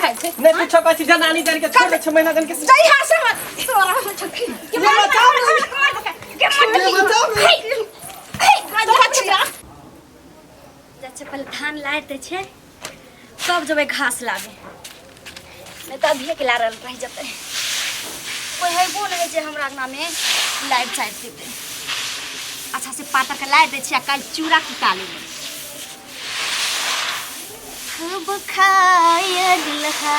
बुझाइ छै नहीं कुछ कहै छी जनानी जन के छोड़ 6 महीना जन के जय हा से तोरा छकी के बताओ पहले धान लाइट दे छे तब जब घास लागे नहीं तो अभी के लारल रह जते कोई है बोल है जे हमरा अंगना में लाइट साइड दे अच्छा से पाता के लाइट दे छे काल चूड़ा कुटा लेबे खूब खाए दुल्हा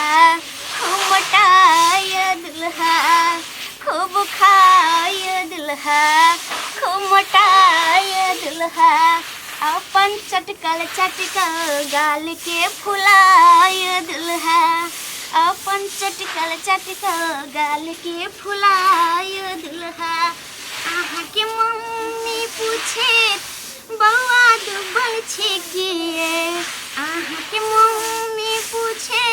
खूब मटाए दुल्हा खूब खाए दुल्हा खूब मटाए दुल्हा अपन चटकल गाल के फुलाए दुल्हा अपन चटकल गाल के फुलाए दुल्हा आहा के मम्मी पूछे बउआ डूबल छे किए आहा के मम्मी पूछे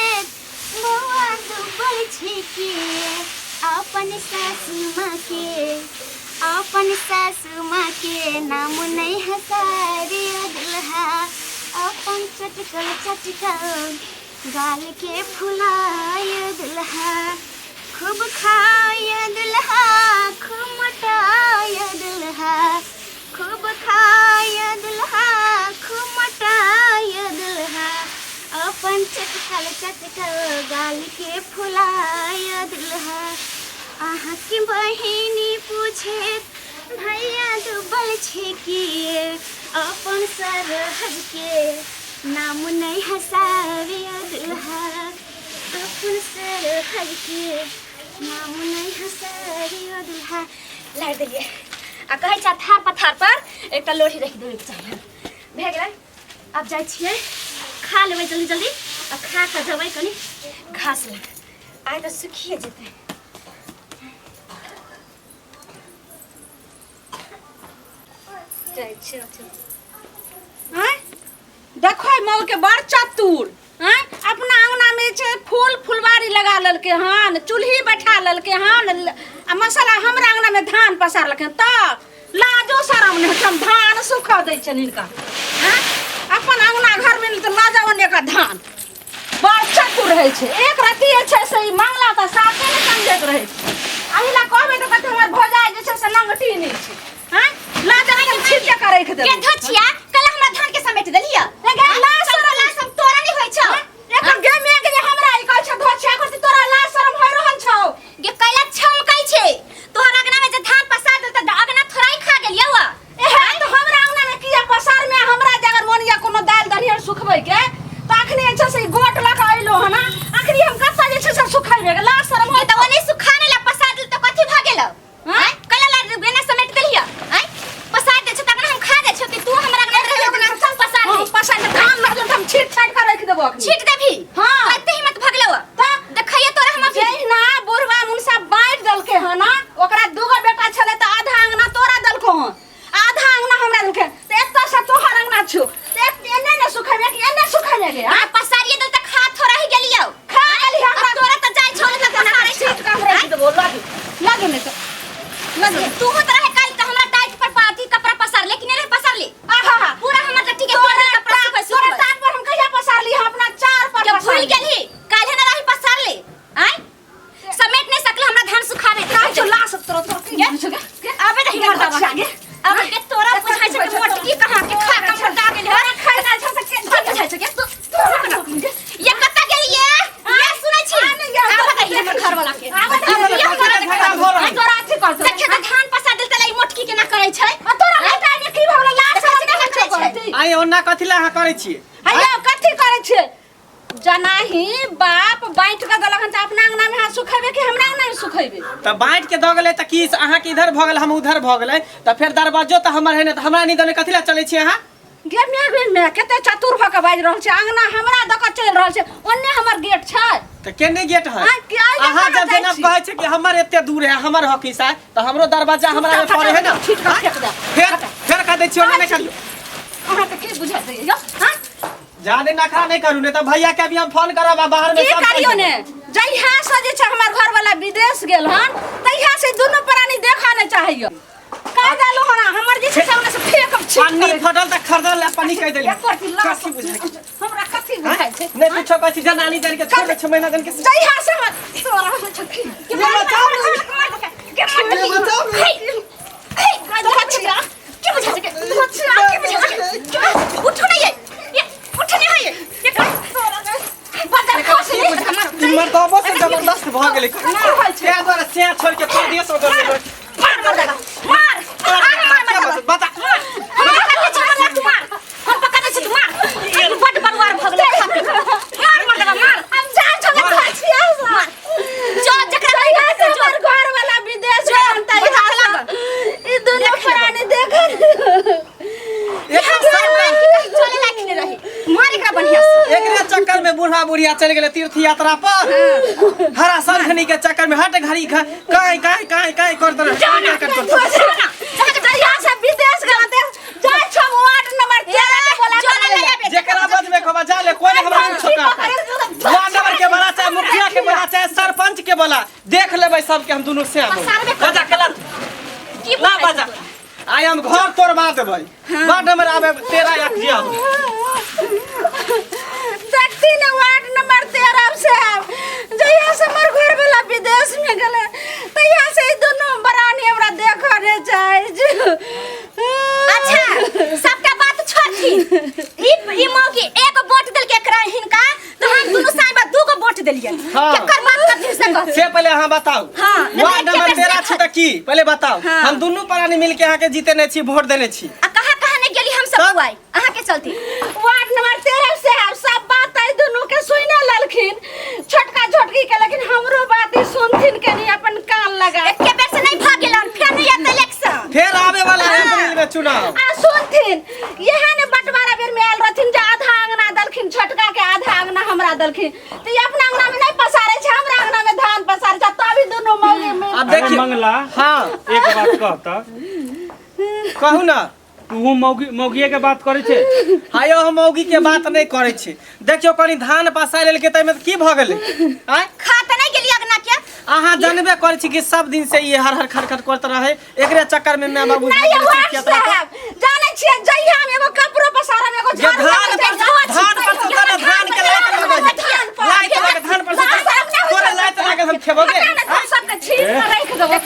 बउआ डूबल छे किए अपन सासू माँ के नाम नहीं हसारे दुल्हा अपन चटकल गाल के फुलाए दुल्हा खूब खाए दुल्हा खूब मटाए दुल्हा खूब खाए दुल्हा खूब मटाए दुल्हा अपन चटकल गाल के फुलाए दुल्हा आहा की बहिनी पूछे भैया डूबल छे किए अपन सरहद के नाम नहीं हसावे दुल्हा अपन सरहद के नाम नहीं हसावे दुल्हा लाइट दिए आ कहे छा थार पथार पर एकटा लोढ़ी रख देबे चाहिए भे गेलै अब जाय छियै खा लेबै जल्दी जल्दी आ खा के जबै कनी घास लग आइ त सुखिए जेतै देखो मौल के बड़ चतुर अपना अंगना में छे फूल फुलवारी लगा ललके हन चूल्ही बैठा ललके हन आ मसाला हमरा अंगना में धान पसार लके त लाजो शरम नहीं हम धान सुखा दै छन इनका अपन अंगना घर में त लाजा ओने का धान बड़ चतुर रहे छे एक राती छे से मंगला त साथे ने समझत रहे छे अहिला कहबे त कते हमर भोजाई जे छे से लंगटी नहीं छे लाजा के छिटे करे के दे के धछिया कल हमरा धान के समेट देलिया लाज शरम तोरा नहीं होय छौ एखन गे में के हमरा ई कहै छ धछिया करती तोरा लाज शरम होय रहल छौ गे कैला छमकै छे तोहरा अंगना में जे धान पसार दे त अंगना थोड़ाई खा गेलिया वा एहे तो हमरा अंगना में किया पसार में हमरा जगर मोनिया कोनो दाल दरियर सुखबै के त अखने छ से गोट लगा आइलो हना अखनी हम कत्ता जे छ से सुखाइबे लाज शरम होय त ओने सुखाने ला पसार दे त कथि भ गेल हैं कैला ला बेना समेट देलिया हैं पसार दे छ त हम खा दे छ तू हमरा अंगना रहे ओकरा पसार दे पसार दे धान लग हम छीट छाट कर रख देबो अखनी छीट देभी हां कते हिम्मत भगलो त देखैया तोरा हम जेना बुढ़वा मुनसा बांट दलके हना ओकरा दूगो बेटा छले त आधा अंगना तोरा दलको ह आधा अंगना हमरा दलके त एत्ता से तोहर अंगना छु त एने ने सुखाबे कि एने सुखाबे गे आ पसारिए दल त खा थोड़ा ही गेलियो खा गेली हमरा तोरा त जाय छोड़ त ना छीट कर रख देबो लागे ने त लागे तू हो तरह काल त हमरा टाइट पर पाती कपड़ा पसार लेकिन रे पसार ले आहा पूरा हमर त ठीक है तोरा कपड़ा तोरा टाट पर हम कहिया पसार ली अपना चार पर पसार भूल गेली काल ना रही पसार ले आय समेट नहीं सकले हमरा धान सुखावे त जो ला सब तोरा आबे नहीं करता आगे अब के तोरा बुझाइ छ के मोटकी कहां के खा कम फटा गेल है खाइ ना छ के बुझाइ छ के ये कत्ता गेलिए ये सुनै छी आ बताइए हमर घर वाला के तोरा अथि कर देखे त धान पसा देल तलाई मोटकी के ना करे छै तोरा बेटा ने की भवला लाश करे छै आइ ओना कथिला हा करे छी हैया कथि करे छै जनाही बाप बांट के दलहन त अपना अंगना में हाथ सुखेबे कि हमरा अंगना में सुखेबे त बांट के द गेले त की अहाँ के इधर भ गेल हम उधर भ गेले त फिर दरवाजो त हमर है न त हमरा नि दने कथिला चले छी अहाँ गे में कते चतुर भ के बाज रहल छै अंगना हमरा द के चल रहल छै ओन्ने हमर गेट छै त केने गेट है अहाँ जब जेना कहै छै कि हमर एते दूर है हमर हकी सा त हमरो दरवाजा हमरा में पड़े है न ठीक फेंक दे फिर कह दे छी ओने नहीं करियो हमरा त की बुझा दे यो हां ज्यादा नखरा नहीं करू ने त भैया के अभी हम फोन करब बाहर में सब करियो ने जइहा से जे छ हमर घर वाला विदेश गेल हन तइहा से दोनों प्राणी देखा न चाहियो कह देलु हना हमर जे छै सामने से फेक छी पानी फटल त खरदल पानी कह देली कथी बुझाइ छै हमरा कथी बुझाइ छै नहीं कुछ कहै जनानी जान के छोड़ 6 महीना दिन के जइहा से मत तोरा छकी के बताओ के बताओ तो बच्चा के बुझा सके बच्चा के बुझा सके उठ नहीं है ये उठ नहीं है ये बता खोस नहीं मर तो बस जबरदस्त भ गेलै के द्वारा से छोड़ के परदेश उधर मार मार बता हम पकड़ दे तू मार बड़ बड़वार भगले मार हम जान छोड़ खाई छिया जो जकरा कहिया से जोर घर वाला विदेश में अंता ई दुनिया पुरानी देख चले लाखने रही मार एकरा बढ़िया एकरे चक्कर में बूढ़ा बुढ़िया चल गेले तीर्थ यात्रा पर हरा संखनी के चक्कर में हट घड़ी काई कर दे यहाँ से विदेश गलते जाय छ वार्ड नंबर 13 में बोला जेकरा बजबे खबा जा ले कोई हमरा कुछ करता वार्ड नंबर के बोला चाहे मुखिया के बोला चाहे सरपंच के बोला देख लेबै सब के हम दोनों से बजा गलत की ना बजा आई हम घर तोड़वा देबै वार्ड नंबर आबे 13 या जिया देखती ना वार्ड नंबर 13 से जइया से हमर घर वाला विदेश में गेले तइया से ई दोनों बरानी हमरा देखा रे जाय अच्छा सबका बात छोड़ती ई मौकी एक वोट देल के एकरा हिनका तो हम दोनों साइबा दू गो वोट देलिए केकर बात करती से पहले हां बताओ वार्ड नंबर 13 छ त की पहले बताओ हम दोनों प्राणी मिल के यहां के जीते नै छी वोट देने छी आ कहां ने गेली हम सब हुआई अहां के चलती वार्ड नंबर 13 से सब बात आई दोनों के सुइना ललखिन छोटका छोटकी के लेकिन हमरो बात ही सुनथिन के नहीं अपन कान लगा एके बेर से नहीं भागेलन फिर नहीं आते इलेक्शन फिर आवे वाला है अप्रैल में चुनाव आ सुनथिन यहां ने बंटवारा बेर में आल रहथिन जे आधा अंगना दलखिन छोटका के आधा अंगना हमरा दलखिन तो ये अपना अंगना में नहीं पसारे छ हमरा अंगना में धान पसारे छ तभी दोनों मौगे में अब देखिए मंगला हां एक बात कहता कहू ना तू मौगिए के बात करे छे हायो हम मौगी के बात नहीं करे छी देखियो कनी धान पसा लेल के तै में की भ गेलै हैं खाता नहीं गेली अगना के आहा जानबे करे छी कि सब दिन से ये हर खरखर करत रहे एकरे चक्कर में मैं बाबू नहीं जाने छिए जइहा में एगो कपड़ो पसारा में एगो धान पर धान के लाइट लगे धान पर तोरा लाइट लगे हम खेबोगे सबके छीन के रख देबो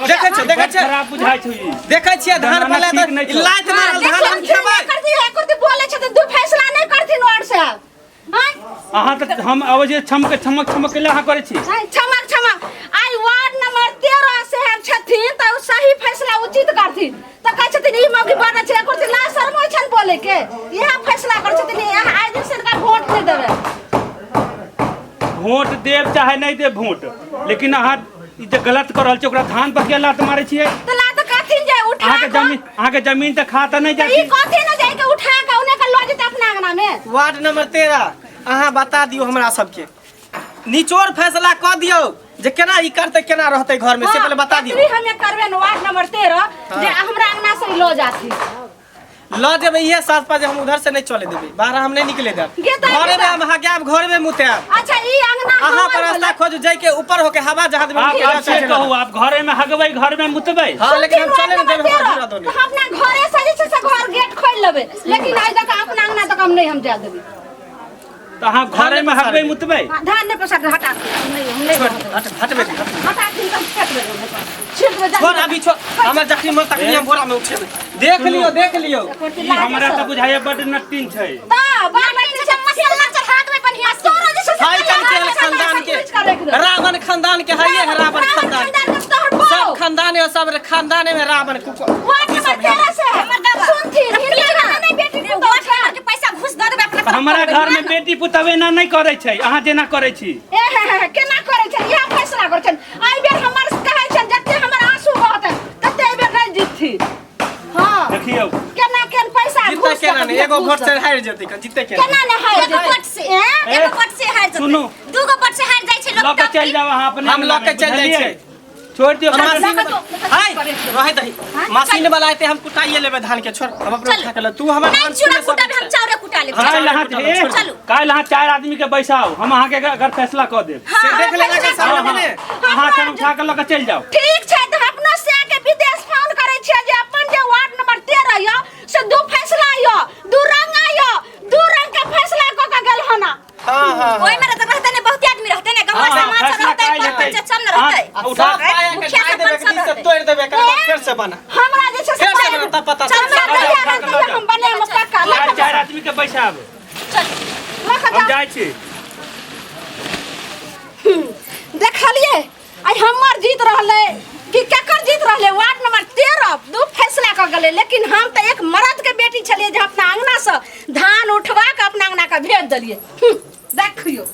देखे छ खराब बुझाइ छै देखे छिए धान पर लाइट मारल धान हम खेबै करती बोले छ दू फैसला नहीं करथिन और से हां अहाँ त हम आवाज छमक के लहा करे छी छमक आई वार्ड नंबर 13 से छथिन त सही फैसला उचित करथिन त कहै छथिन ई मौकी बना छै करथिन ला शर्मा छन बोले के यह फैसला कर छथिन यह आज दिन सरकार वोट नहीं देबे वोट देव चाहे नहीं देव वोट लेकिन अहाँ ई जे गलत कर रहल छै ओकरा धान पर के लात मारे छियै त ला त कथिन जे उठा अहाँ के जमीन त खाता नहीं जाती ई कथि न जाय के उठा के उने के लऽ जेते अपना अंगना में वार्ड नंबर 13 अहाँ बता दियो हमरा सबके निचोड़ फैसला क दियो जे केना ई करते केना रहते घर में से पहले बता दियो हमें करबे न वार्ड नंबर 13 जे हमरा अंगना से लो जाती ल जेबे ये साथ पर हम उधर से नहीं चले देबे बाहर हम नहीं निकले देब घरे में हम हगाब घर में मुतेब अच्छा ई अंगना अहाँ पर रास्ता खोज जाय के ऊपर होके हवा जहाज में आप से कहू आप घरे में हगबै घर में मुतबै हां लेकिन हम चले नहीं देबे हमरा दोने अपना घरे से जे से घर गेट खोल लेबे लेकिन आई तक अपना अंगना तक हम नहीं हम जा देबे तो अहाँ घरे में हगबै मुतबै धान ने पसार हटा नहीं हम नहीं हटबे हटा दिन तक फेंक देबे छिट में छोड़ अभी छोड़ हमर जखनी मन तक हम बोरा में उठेबे देख लियो ई हमरा त बुझाय बड नट्टिन छै ता बाबा के मसाला चढ़ा के बढ़िया तोरो जे से हाय कन के खानदान के रावण खानदान के है ये रावण खानदान सब खानदान है सब खानदान में रावण वार्ड नंबर 13 से सुनथी हिनका नहीं बेटी को वोट के पैसा घुस द देबे अपना हमारा घर में बेटी पुतवे ना नहीं करे छै अहाँ जेना करे छी केना करे छै यह फैसला करे छै आई बेर हमर कहै छै जते हमर आंसू बहत तते बेर नहीं जीतथी हां देखियो केना पैसा जीते केना नहीं एगो वोट से हार जेतै जीते केना नहीं हार एगो वोट से हार जेतै सुनो दूगो वोट से हार जाय छै लोग लके चल जाओ अहाँ अपने हम लके चल जाय छै छोड़ दियो हाय रहे दही मशीन वाला आते हम कुटाइए लेबे धान के छोड़ हम अपना उठा के ले तू हमर धान चूड़ा कुटा हम चाउरे कुटा लेब काल यहाँ 4 आदमी के बैसाओ हम अहाँ के घर फैसला क देब से देख लेना के सामने अहाँ से उठा के लके चल जाओ ठीक छै त अपना से के विदेश फोन करे छै जे उठा पाया के ढाई देबे के नीचे तोड़ देबे के बाद फिर से बना हमरा जे छै फिर से बना पता चल हम बने हम का चार आदमी के पैसा आबे हम जाय छी देखलिए आई हमर जीत रहले कि केकर जीत रहले वार्ड नंबर 13 दू फैसला क गेले लेकिन हम त एक मर्द के बेटी छलिए जे अपना अंगना से धान उठवा के अपना अंगना का भेज देलिए देखियो